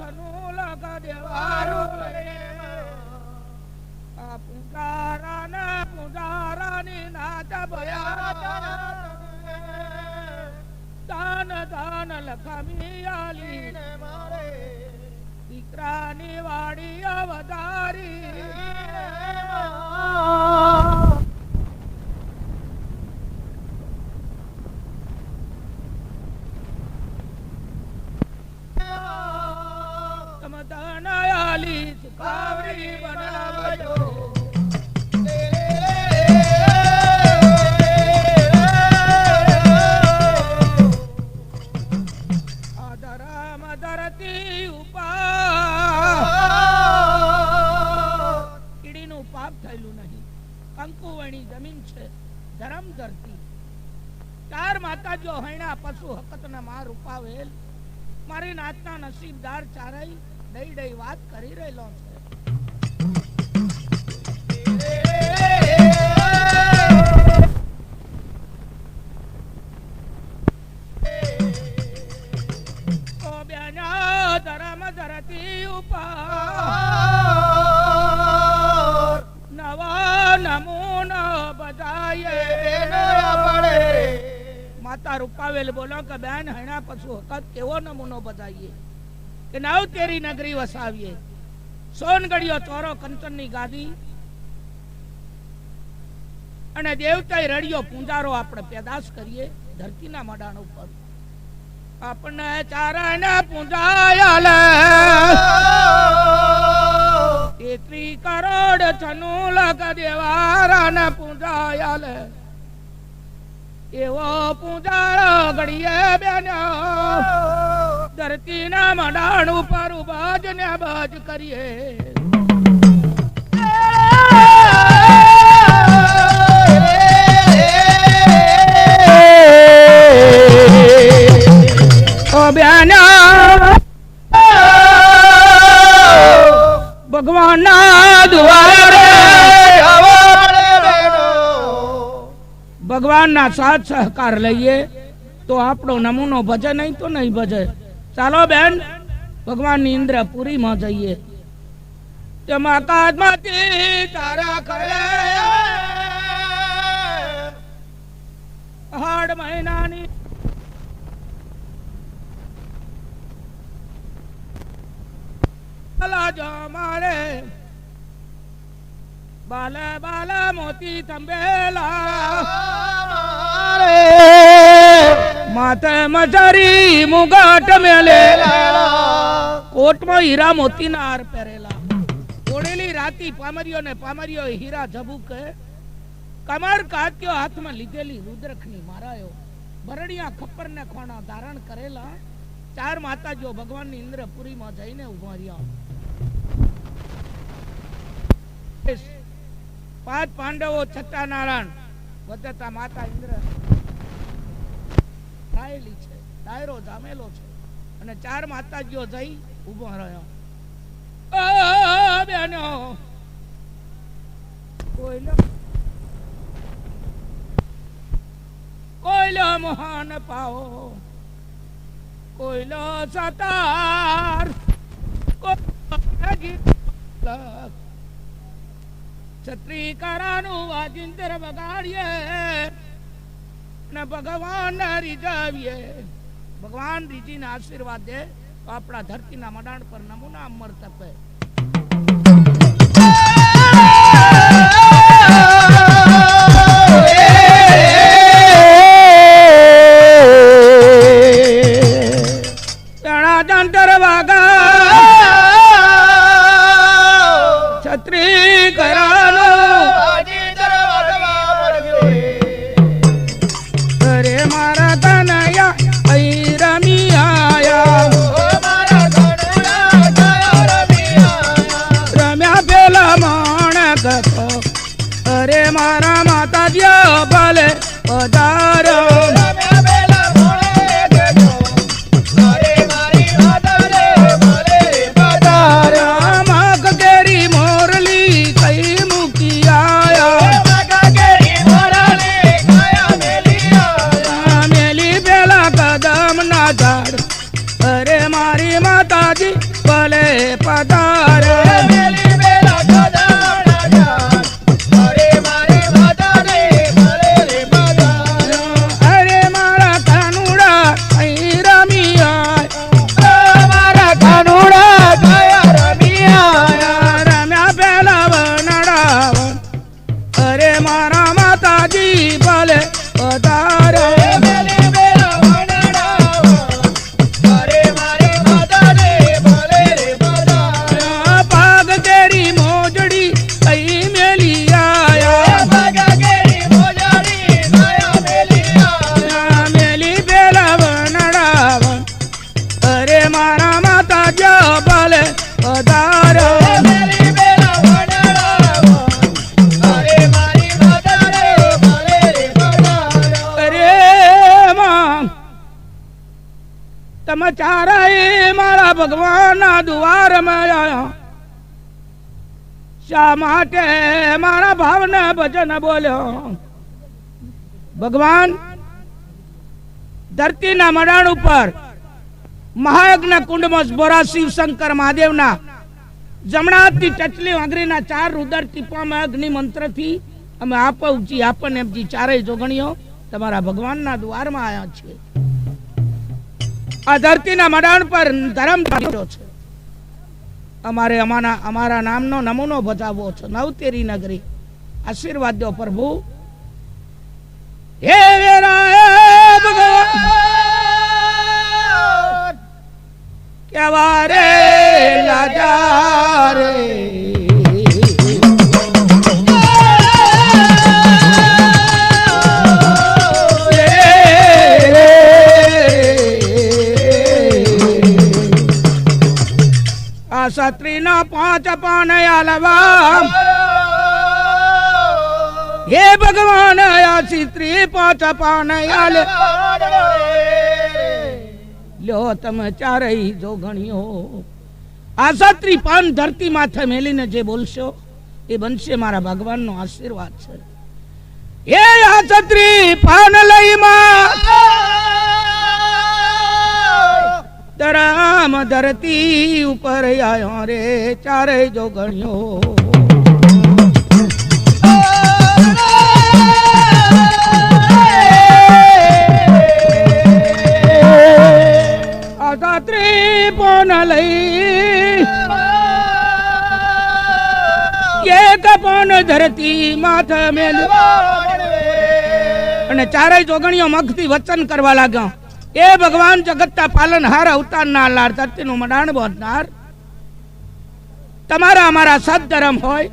છનુ લગ દેવારું આ પૂજારાની નાચ ભયા દાન દાન લખમી આલી મારે દીકરાની વાડી અવતારી તમદાનાયાલી સુકાવરી બનાવજો જમીન છે ધરમ ધરતી ચાર માતાજીઓ હૈણા પશુ હકત ના માર રૂપાવેલ મારી નાચના નસીબદાર ચારઈ દઈ દઈ વાત કરી રહેલો છે ઓ બેના ધરમ ધરતી ઉપર નવા નમૂનો માતા રૂપાવેલ બોલો કે બેન હૈણા પશુ હકત કેવો નમૂનો બધાઈએ કે નાવ તેરી નગરી વસાવીએ સોનગઢિયો ચોરો કંચનની ગાદી અને દેવતાએ રડિયો પૂંજારો આપણે પેદાશ કરીએ ધરતીના મડાણ ઉપર આપણે ચારણે પૂંજાયા તેત્રી કરોડ છનુ લગ દેવારાને પૂંજાયાલે એવો પૂંજારો ઘડીએ બેન્યો ધરતીના મડાણ ઉપર બાજ ને બાજ કરીએ ઓ બેન્યો ભગવાન ના દ્વારે ભગવાન ના સાથ સહકાર લઈએ તો આપણો નમૂનો ભજે નહીં તો નહીં ભજે ચાલો બેન ભગવાન ની ઇન્દ્રપુરી માં જઈએ તેમાં કાદમાંથી તારા ખરે હાડ મહિનાની મારે બાલા બાલા મોતી થંભેલા માથે મજારી મુગાટ મેલેલા કોટમાં હીરા મોતી ના હાર પહેરેલા ઓળેલી રાતી પામરીઓ ને પામરીઓ હીરા ઝબુકે કમર કાત્યો હાથમાં લીધેલી રુદ્રખની મારાયો ભરણિયા ખપ્પર ને ખોણા ધારણ કરેલા ચાર માતાજીઓ ભગવાન ની ઇન્દ્રપુરી માં જઈને ઉભા રહ્યા પાંચ પાંડવો છઠ્ઠા નારાયણ વધતા માતા ઇન્દ્ર રાયેલી છે દાયરો જામેલો છે અને ચાર માતાજીઓ જઈ ઉભો રહ્યો બેનો કોયલો મોહન પાઓ કોયલો સતાર છત્રી કરાનું વાજિંત્ર બગાડીએ ને ભગવાન રીઝાવીએ ભગવાન રીજી ને આશીર્વાદ દે તો આપણા ધરતીના મડાણ પર નમૂના અમર તપે જંતર વાગા છત્રી કરાનો અરે મારા કનૈયા અહીં રમી આયા રમ્યા પેલા માણક તો અરે મારા માતાજી ભલે પધારો ભલે પધારે અરે મારા કાનુડા અહીં રમી મારા કાનુડા રમ્યા પેલા વનડા અરે મારા માતાજી ભલે પધારે પાગ કેરી મોજડી કઈ મેલી મેલી પેલા વનડા અરે મારા માતાજી ભલે પધારે તમે ચારાય મારા ભગવાનના દ્વારમાં આયા શા માટે મારા ભાવને ભજન બોલ્યો ભગવાન ધરતીના મડાણ ઉપર મહાયજ્ઞ કુંડમાં બોરા શિવ શંકર મહાદેવના જમણા હાથની ટચલી આંગળીના 4 રુદર ટીપામાં અગ્નિ મંત્રથી અમે આપવજી આપને એમજી ચારેય જોગણીઓ તમારા ભગવાનના દ્વારમાં આયા છે આ ધરતીના મડાણ પર ધર્મ છે અમારે અમારા નામનો નમૂનો બતાવવો છે નવતેરી નગરી આશીર્વાદ દો પ્રભુ હે વેરા ભગવાન કેવા રે લાજા રે સત્રી ના 5 પાન આલવા હે ભગવાન આ સત્રી 5 પાન આલે લ્યો તમે ચારેય જોગણીઓ આ સત્રી પાન ધરતી માથે મેલીને જે બોલશો એ બનશે મારા ભગવાનનો આશીર્વાદ છે એ આ સત્રી પાન લઈ માં ધરમ ધરતી ઉપર આયો રે ચારેય જોગણીઓ આ સત્રી પાન લઈ એક પાન ધરતી માથે મેલ અને ચારેય જોગણીઓ મગથી વચન કરવા લાગ્યા એ ભગવાન જગતના પાલનહાર અવતારનાર લાર ધરતીનું મડાણ બાંધનાર તમારા અમારા સદધર્મ હોય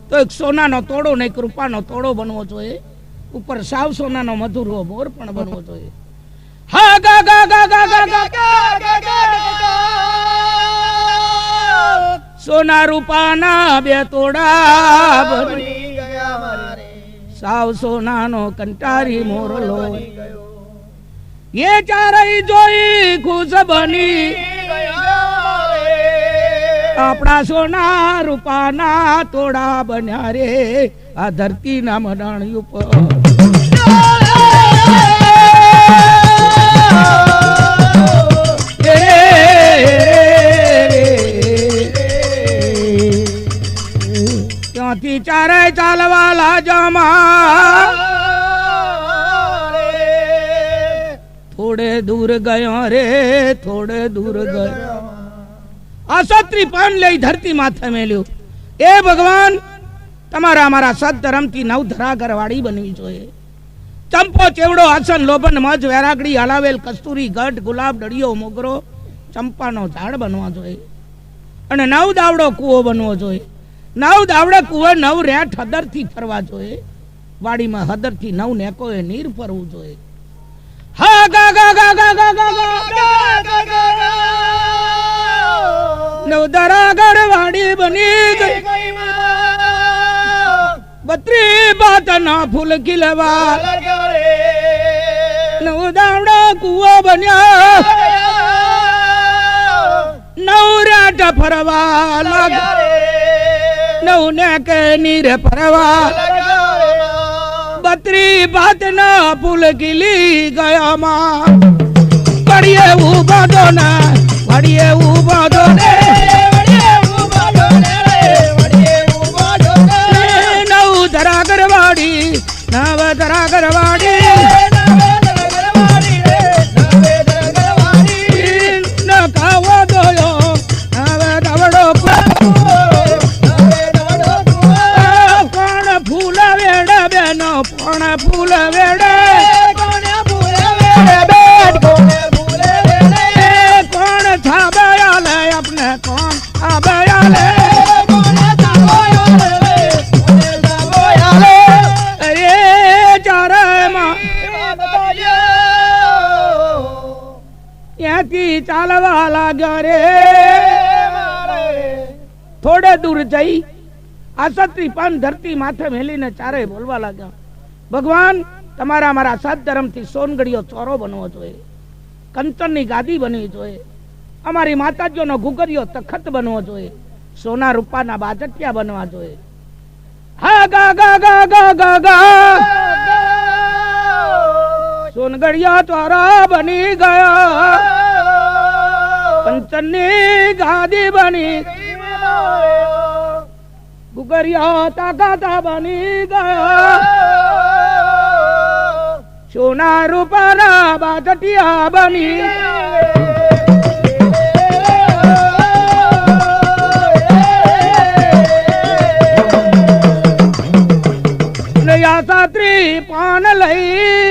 તો એક સોનાનો તોડો ને એક રૂપાનો તોડો બનવો જોઈએ ઉપર સાવ સોનાનો મધુરો મોર પણ બનવો જોઈએ હા ગા ગા ગા ગા ગા ગા સોના રૂપાના 2 તોડા બની ગયા મારે સાવ સોનાનો કંટારી મોરલો ये चारई जोई खुश बनी अपना सोना रूपाना तोड़ा बन्या रे आ धरती ना मडाण ઉપર ત્યાંથી ચારે ચાલવા લાજમાં थोड़े दूर गयो रे थोड़े दूर गयो आ सत्री पान ले धरती माथे मेल्यो ए भगवान तमारा हमारा सद्धर्म थी नव धरागर वाड़ी बनवी जोईए चंपो चेवड़ो आसन लोभन मज वेरागड़ी हलावेल कस्तूरी गढ़ गुलाब डड़ियो मोगरो चंपानो झाड़ बनवा जोईए अने नव दावड़ो कूवो बनवो जोईए नव दावड़े कूवे नव रेठ हदर थी फरवा जोईए वाड़ी में हदर थी नव नेकोए नीर फरवू जोईए हा गा गा गा गा गा गा गा नव दरागढ़ वाड़ी बनी गई बत्री बात ना फूल खिलवा नव दावड़ा कुआ बन्या नव राट फरवा लग नव ने के नीर फरवा बत्री बात ना फूल खिली गया मां बढ़िए ऊबा दो ने થોડે દૂર જઈ આ સત્રી પાન ધરતી માથે મેલીને ચારે બોલવા લાગ્યા, ભગવાન તમારા મારા સાત ધર્મથી સોનગઢિયો ચોરો બનવો જોઈએ, કંચનની ગાદી બનવી જોઈએ, અમારી માતાજીઓનો ઘુઘરિયો તખત બનવો જોઈએ, સોના રૂપાના બાજટિયા બનવા જોઈએ. હા ગા ગા ગા ગા ગા ગા સોનગઢિયો ચોરો બની ગયો, કંચનની ગાદી બની, ઘુઘરિયો તખત બની ગયો, સોના રૂપાના બાજટિયા બની. સાત્રી પાન લઈ